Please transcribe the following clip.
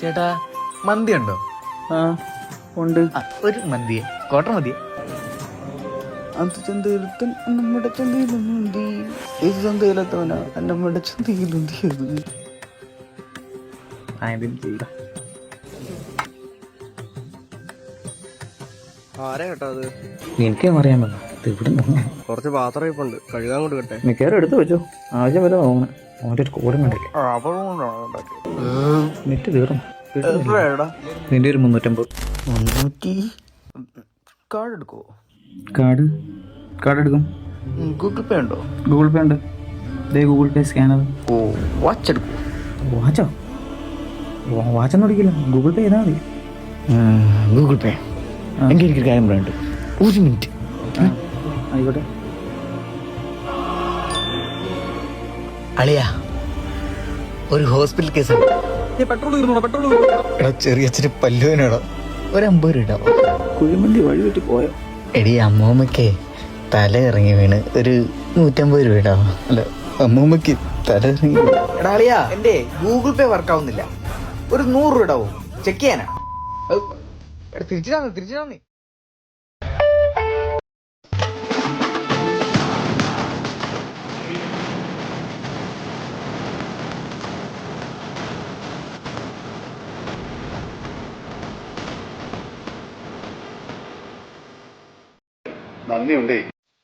ചേട്ടാ മന്തി ഉണ്ടോ? ആ ഉണ്ട്. ഒരു മന്തിയെ കോട്ടർ മതിയെ. അത് ചന്തയിലത്തൻ നമ്മുടെ ചന്തയിലുണ്ട്. ഏത് ചന്തയിലെത്തവനാ നമ്മുടെ ചന്തയിലുണ്ട്. ആദ്യം ചെയ്ത ആരാ കേട്ടോ അത്? എനിക്കും അറിയാൻ പറ്റില്ല. ഇവിടെ കുറച്ച് പാത്രം ഇപ്പുണ്ട്, കഴുകാൻ കൊടുക്കട്ടെ? മിക്കവാറും എടുത്തു വെച്ചോ, ആവശ്യം വരെ തോന്നണം. അവൻ്റെ ഒരു കോടും കണ്ടില്ല. നെറ്റ് തീർന്നു. നിന്റെ ഒരു 350. കാർഡ് എടുക്കോ? കാർഡ് എടുക്കും. ഗൂഗിൾ പേ ഉണ്ടോ? ഗൂഗിൾ പേ ഉണ്ട്. ഇതേ ഗൂഗിൾ പേ സ്കാനർ. ഓ, വാച്ച് എടുക്കോ? വാച്ചോ? വാച്ചൊന്നും അടിക്കില്ല, ഗൂഗിൾ പേ ചെയ്താൽ മതി. ഗൂഗിൾ പേ. എനിക്കൊരു കാര്യം പറയാനുണ്ട്, ഒരു മിനിറ്റ്. ആയിക്കോട്ടെ. അളിയാ, ഒരു ഹോസ്പിറ്റൽ കേസ്. എടാ ചെറിയ ചെറിയ പല്ലുവിനാടോ, ഒരു 50 രൂപ ഇടാവോ? കുഴിമന്തി വഴി വെട്ടി പോയോ? എടി അമ്മൂമ്മയ്ക്ക് തല ഇറങ്ങി വീണ് ഒരു 150 രൂപ ഇടാവോ? അല്ല, അമ്മൂമ്മയ്ക്ക് തല ഇറങ്ങി. എടാ അളിയാ, എന്റെ ഗൂഗിൾ പേ വർക്ക് ആവുന്നില്ല, ഒരു 100 രൂപ ഇടാവോ? ചെക്ക് ചെയ്യാനാ. തിരിച്ചിടാ നീ. നന്ദിയുണ്ടേ.